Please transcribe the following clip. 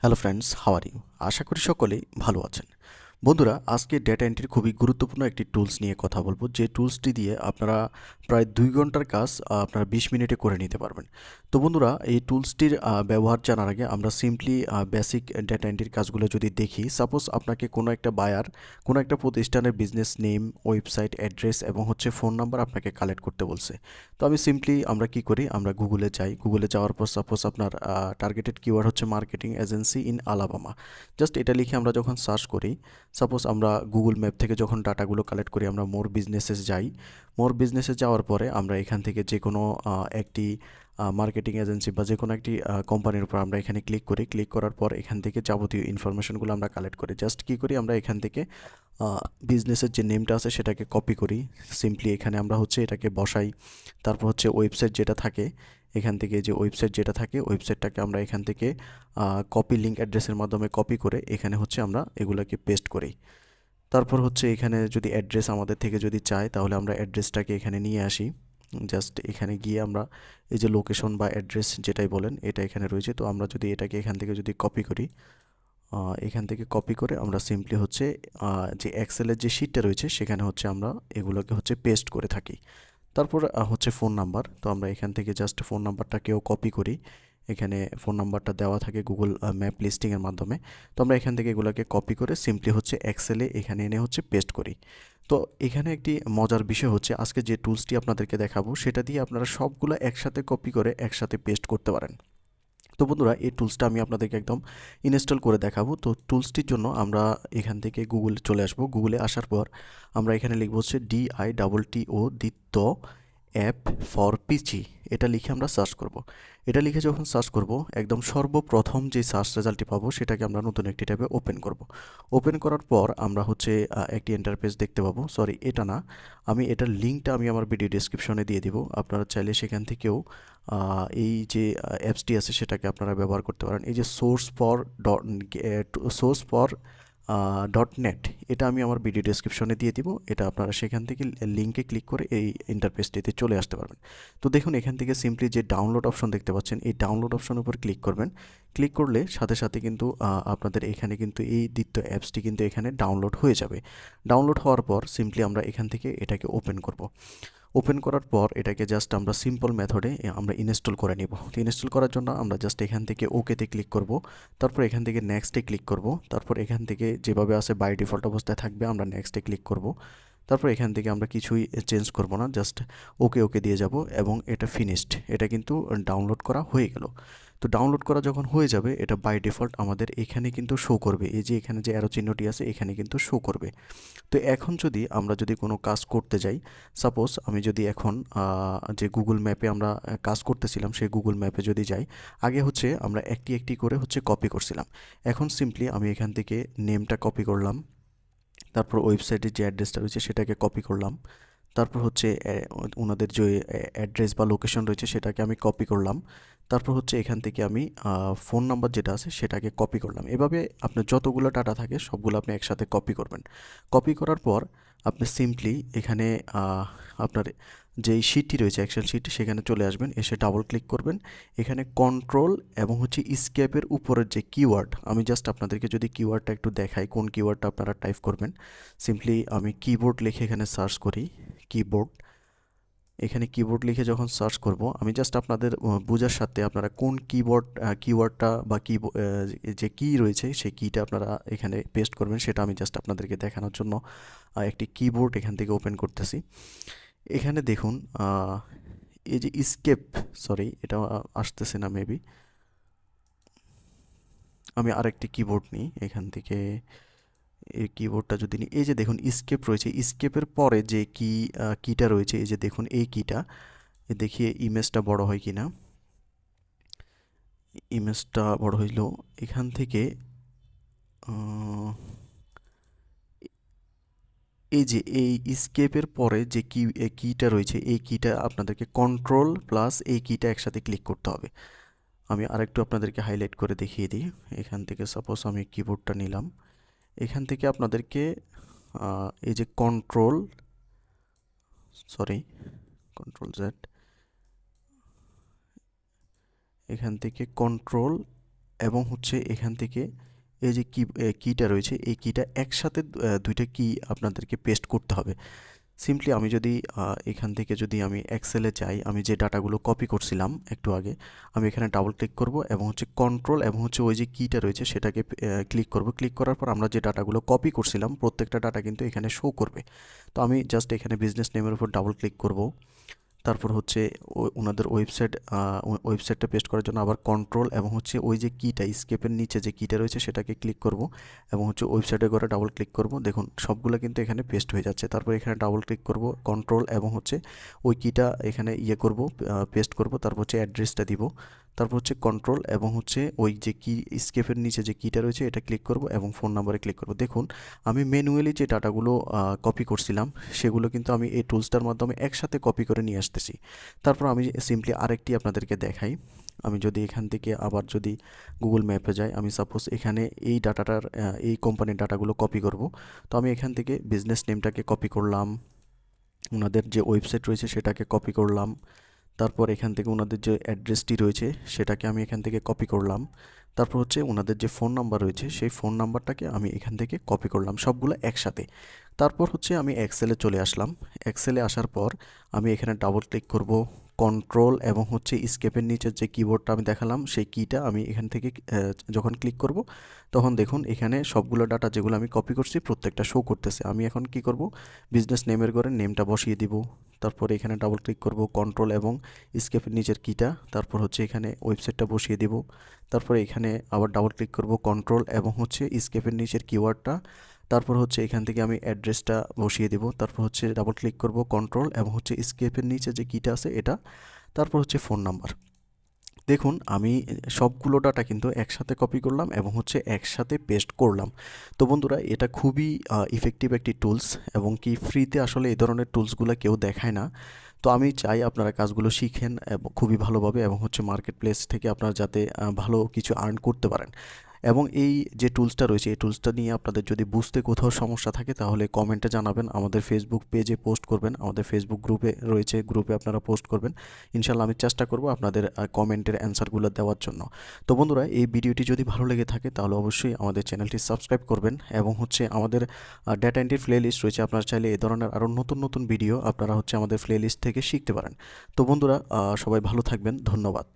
Hello friends, how are you? আশা করি সকলেই ভালো আছেন। বন্ধুরা, আজকে ডেটা এন্ট্রির খুবই গুরুত্বপূর্ণ একটি টুলস নিয়ে কথা বলবো, যে টুলসটি দিয়ে আপনারা প্রায় 2 ঘন্টার কাজ আপনারা 20 মিনিটে করে নিতে পারবেন। তো বন্ধুরা, এই টুলসটির ব্যবহার জানার আগে আমরা সিম্পলি বেসিক ডেটা এন্ট্রির কাজগুলো যদি দেখি। সাপোজ আপনাকে কোনো একটা বায়ার কোনো একটা প্রতিষ্ঠানের বিজনেস নেম, ওয়েবসাইট অ্যাড্রেস এবং ফোন নাম্বার আপনাকে কালেক্ট করতে বলছে। তো আমি সিম্পলি আমরা কি করি, আমরা গুগলে যাই। গুগলে যাওয়ার পর সাপোজ আপনার টার্গেটেড কিওয়ার্ড হচ্ছে marketing agency in Alabama. Just এটা লিখে আমরা যখন সার্চ করি, সাপোজ আমরা গুগল ম্যাপ থেকে যখন ডাটাগুলো কালেক্ট করি, আমরা মোর বিজনেসে যাই। মোর বিজনেসে যাওয়ার পরে আমরা এখান থেকে যে কোনো একটি মার্কেটিং এজেন্সি বা যে কোনো একটি কোম্পানির উপর আমরা এখানে ক্লিক করি। ক্লিক করার পর এখান থেকে যাবতীয় ইনফরমেশনগুলো আমরা কালেক্ট করি। জাস্ট কী করি, আমরা এখান থেকে বিজনেসের যে নেমটা আছে সেটাকে কপি করি। সিম্পলি এখানে আমরা এটাকে বসাই। তারপর ওয়েবসাইট যেটা থাকে, এখান থেকে যে ওয়েবসাইট যেটা থাকে ওয়েবসাইটটাকে আমরা এখান থেকে কপি লিঙ্ক অ্যাড্রেসের মাধ্যমে কপি করে এখানে আমরা এগুলোকে পেস্ট করি। তারপর এখানে যদি অ্যাড্রেস আমাদের থেকে যদি চায়, তাহলে আমরা অ্যাড্রেসটাকে এখানে নিয়ে আসি। জাস্ট এখানে গিয়ে আমরা এই যে লোকেশন বা অ্যাড্রেস যেটাই বলেন, এটা এখানে রয়েছে। তো আমরা যদি এটাকে এখান থেকে যদি কপি করি, এখান থেকে কপি করে আমরা সিম্পলি যে এক্সেলের যে শিটটা রয়েছে সেখানে আমরা এগুলোকে পেস্ট করে থাকি। তারপর ফোন নাম্বার। তো আমরা এখান থেকে জাস্ট ফোন নাম্বারটাকেও কপি করি। এখানে ফোন নাম্বারটা দেওয়া থাকে গুগল ম্যাপ লিস্টিংয়ের মাধ্যমে। তো আমরা এখান থেকে এগুলোকে কপি করে সিম্পলি এক্সেলে এখানে এনে পেস্ট করি। তো এখানে একটি মজার বিষয় আজকে যে টুলসটি আপনাদেরকে দেখাবো সেটা দিয়ে আপনারা সবগুলো একসাথে কপি করে একসাথে পেস্ট করতে পারেন। তো বন্ধুরা, এই টুলসটা আমি আপনাদেরকে একদম ইনস্টল করে দেখাবো। তো টুলসটির জন্য আমরা এখান থেকে গুগলে চলে আসব। গুগলে আসার পর আমরা এখানে লিখব DITTO দিত্ত অ্যাপ ফর পিচি। এটা লিখে আমরা সার্চ করব। এটা লিখে যখন সার্চ করব, একদম সর্বপ্রথম যে সার্চ রেজাল্টটি পাবো সেটাকে আমরা নতুন একটি ট্যাবে ওপেন করব। ওপেন করার পর আমরা একটি ইন্টারফেস দেখতে পাবো। সরি, এটা না, আমি এটার লিঙ্কটা আমি আমার ভিডিও ডেসক্রিপশনে দিয়ে দিব। আপনারা চাইলে সেখান থেকেও এই যে অ্যাপসটি আছে সেটাকে আপনারা ব্যবহার করতে পারেন। এই যে source for .net, এটা আমি আমার ভিডিও ডেসক্রিপশনে দিয়ে দিব। এটা আপনারা সেখান থেকে লিঙ্কে ক্লিক করে এই ইন্টারফেসটিতে চলে আসতে পারবেন। তো দেখুন, এখান থেকে সিম্পলি যে ডাউনলোড অপশন দেখতে পাচ্ছেন, এই ডাউনলোড অপশনের উপর ক্লিক করবেন। ক্লিক করলে সাথে সাথে কিন্তু আপনাদের এখানে কিন্তু এই দ্বিতীয় অ্যাপসটি কিন্তু এখানে ডাউনলোড হয়ে যাবে। ডাউনলোড হওয়ার পর সিম্পলি আমরা এখান থেকে এটাকে ওপেন করব। ওপেন করার পর এটাকে জাস্ট আমরা সিম্পল মেথডে আমরা ইনস্টল করে নিব। তো ইনস্টল করার জন্য আমরা জাস্ট এখান থেকে ওকেতে ক্লিক করব। তারপর এখান থেকে নেক্সটে ক্লিক করব। তারপর এখান থেকে যেভাবে আছে বাই ডিফল্ট অবস্থায় থাকবে, আমরা নেক্সটে ক্লিক করব। তারপর এখান থেকে আমরা কিছুই চেঞ্জ করব না, জাস্ট ওকে ওকে দিয়ে যাব এবং এটা ফিনিশড। এটা কিন্তু ডাউনলোড করা হয়ে গেল। তো ডাউনলোড করা যখন হয়ে যাবে, এটা বাই ডিফল্ট আমাদের এখানে কিন্তু শো করবে। এই যে এখানে যে অ্যারো চিহ্নটি আছে এখানে কিন্তু শো করবে। তো এখন আমরা যদি কোনো কাজ করতে যাই, সাপোজ আমি যদি এখন যে গুগল ম্যাপে আমরা কাজ করতেছিলাম সেই গুগল ম্যাপে যদি যাই, আগে আমরা একটি একটি করে কপি করছিলাম। এখন সিম্পলি আমি এখান থেকে নেমটা কপি করলাম। তারপর ওয়েবসাইটের যে অ্যাড্রেসটা রয়েছে সেটাকে কপি করলাম। তারপর ওনাদের যে অ্যাড্রেস বা লোকেশন রয়েছে সেটাকে আমি কপি করলাম। তারপর এখান থেকে আমি ফোন নাম্বার যেটা আছে সেটাকে কপি করলাম। এভাবে আপনার যতগুলো ডাটা থাকে সবগুলো আপনি একসাথে কপি করবেন। কপি করার পর আপনি সিম্পলি এখানে আপনার যেই শিটটি রয়েছে এক্সেল শিট, সেখানে চলে আসবেন। এসে ডাবল ক্লিক করবেন। এখানে কন্ট্রোল এবং স্কেপের উপরের যে কিওয়ার্ড, আমি জাস্ট আপনাদেরকে যদি কিওয়ার্ডটা একটু দেখাই, কোন কিওয়ার্ডটা আপনারা টাইপ করবেন। সিম্পলি আমি কিবোর্ড লিখে এখানে সার্চ করি। কিবোর্ড, এখানে কিবোর্ড লিখে যখন সার্চ করব, আমি জাস্ট আপনাদের বোঝার সাথে আপনারা কোন কিওয়ার্ডটা বা যে কি রয়েছে সেই কিটা আপনারা এখানে পেস্ট করবেন সেটা আমি জাস্ট আপনাদেরকে দেখানোর জন্য একটি কিবোর্ড এখান থেকে ওপেন করতেছি। এখানে দেখুন, এই যে স্কেপ, সরি এটা আসতেছে না মেবি, আমি আরেকটি কিবোর্ড নিই এখান থেকে। এই কিবোর্ডটা যদি নিই, এই যে দেখুন স্কেপ রয়েছে, স্কেপের পরে যে কিটা রয়েছে, এই যে দেখুন এই কিটা, দেখিয়ে ইমেজটা বড় হয় কিনা। ইমেজটা বড় হইল। এখান থেকে এই যে এই স্কেপের পরে যে কিটা রয়েছে, এই কিটা আপনাদেরকে কন্ট্রোল প্লাস এই কিটা একসাথে ক্লিক করতে হবে। আমি আরেকটু আপনাদেরকে হাইলাইট করে দেখিয়ে দিই। এখান থেকে সাপোজ আমি কিবোর্ডটা নিলাম। এখান থেকে আপনাদেরকে এই যে কন্ট্রোল জেড, এখান থেকে কন্ট্রোল এবং হচ্ছে এখান থেকে এই যে কিটা রয়েছে, এই কিটা একসাথে দুইটা কি আপনাদেরকে পেস্ট করতে হবে। সিম্পলি আমি যদি এখান থেকে যদি আমি এক্সেলে যাই, আমি যে ডাটাগুলো কপি করছিলাম একটু আগে, আমি এখানে ডাবল ক্লিক করব এবং হচ্ছে কন্ট্রোল এবং হচ্ছে ওই যে কিটা রয়েছে সেটাকে ক্লিক করব। ক্লিক করার পর আমরা যে ডাটাগুলো কপি করছিলাম প্রত্যেকটা ডাটা কিন্তু এখানে শো করবে। তো আমি জাস্ট এখানে বিজনেস নেমের উপর ডাবল ক্লিক করব। তারপর হচ্ছে ওনাদের ওয়েবসাইটটা পেস্ট করার জন্য আবার কন্ট্রোল এবং হচ্ছে ওই যে কিটা স্কেপের নিচে যে কিটা রয়েছে সেটাকে ক্লিক করব এবং হচ্ছে ওয়েবসাইটে করে ডাবল ক্লিক করব। দেখুন সবগুলো কিন্তু এখানে পেস্ট হয়ে যাচ্ছে। তারপর এখানে ডাবল ক্লিক করব, কন্ট্রোল এবং হচ্ছে ওই কিটা এখানে করব, পেস্ট করব। তারপর হচ্ছে অ্যাড্রেসটা দিব। তারপর হচ্ছে কন্ট্রোল এবং হচ্ছে ওই যে কি স্কেপের নিচে যে কিটা রয়েছে এটা ক্লিক করব এবং ফোন নাম্বারে ক্লিক করব। দেখুন আমি ম্যানুয়ালি যে ডাটাগুলো কপি করছিলাম সেগুলো কিন্তু আমি এই টুলসটার মাধ্যমে একসাথে কপি করে নিয়ে আসতেছি। তারপর আমি সিম্পলি আরেকটি আপনাদেরকে দেখাই। আমি যদি এখান থেকে আবার যদি গুগল ম্যাপে যাই, আমি সাপোজ এখানে এই ডাটাটার এই কোম্পানির ডাটাগুলো কপি করব। তো আমি এখান থেকে বিজনেস নেমটাকে কপি করলাম, ওনাদের যে ওয়েবসাইট রয়েছে সেটাকে কপি করলাম। তারপর এখান থেকে ওনাদের যে অ্যাড্রেসটি রয়েছে সেটাকে আমি এখান থেকে কপি করলাম। তারপর হচ্ছে ওনাদের যে ফোন নাম্বার রয়েছে সেই ফোন নাম্বারটাকে আমি এখান থেকে কপি করলাম সবগুলো একসাথে। তারপর হচ্ছে আমি এক্সেলে চলে আসলাম। এক্সেলে আসার পর আমি এখানে ডাবল ক্লিক করব, কন্ট্রোল এবং হচ্ছে স্কেপের নিচের যে কিবোর্ডটা আমি দেখালাম সেই কিটা আমি এখান থেকে যখন ক্লিক করব তখন দেখুন এখানে সবগুলো ডাটা যেগুলো আমি কপি করছি প্রত্যেকটা শো করতেছে। আমি এখন কি করব, বিজনেস নেমের ঘরে নেমটা বসিয়ে দিব। তারপরে এখানে ডাবল ক্লিক করব, কন্ট্রোল এবং স্কেপের নিচের কিটা, তারপর হচ্ছে এখানে ওয়েবসাইটটা বসিয়ে দিব। তারপরে এখানে আবার ডাবল ক্লিক করব, কন্ট্রোল এবং হচ্ছে স্কেপের নিচের কিওয়ার্ডটা, তারপর হচ্ছে এখান থেকে আমি অ্যাড্রেসটা বসিয়ে দিব। তারপর হচ্ছে ডাবল ক্লিক করব, কন্ট্রোল এবং হচ্ছে স্কেপের নিচে যে কিটা আছে এটা, তারপর হচ্ছে ফোন নাম্বার। দেখুন আমি সবগুলো ডাটা কিন্তু একসাথে কপি করলাম এবং হচ্ছে একসাথে পেস্ট করলাম। তো বন্ধুরা এটা খুবই ইফেক্টিভ একটি টুলস এবং কি ফ্রিতে আসলে এই ধরনের টুলসগুলো কেউ দেখায় না। তো আমি চাই আপনারা কাজগুলো শিখেন এবং খুবই ভালোভাবে এবং হচ্ছে মার্কেট প্লেস থেকে আপনারা যাতে ভালো কিছু আর্ন করতে পারেন। এবং এই যে টুলসটা রয়েছে এই টুলসটা নিয়ে আপনাদের যদি বুঝতে কোথাও সমস্যা থাকে তাহলে কমেন্টে জানাবেন, আমাদের ফেসবুক পেজে পোস্ট করবেন, আমাদের ফেসবুক গ্রুপে রয়েছে, গ্রুপে আপনারা পোস্ট করবেন। ইনশাল্লাহ আমি চেষ্টা করব আপনাদের কমেন্টের অ্যান্সারগুলো দেওয়ার জন্য। তো বন্ধুরা এই ভিডিওটি যদি ভালো লেগে থাকে তাহলে অবশ্যই আমাদের চ্যানেলটি সাবস্ক্রাইব করবেন এবং হচ্ছে আমাদের ডেটা এন্ট্রি প্লে লিস্ট রয়েছে, আপনারা চাইলে এই ধরনের আরও নতুন নতুন ভিডিও আপনারা হচ্ছে আমাদের প্লে লিস্ট থেকে শিখতে পারেন। তো বন্ধুরা সবাই ভালো থাকবেন, ধন্যবাদ।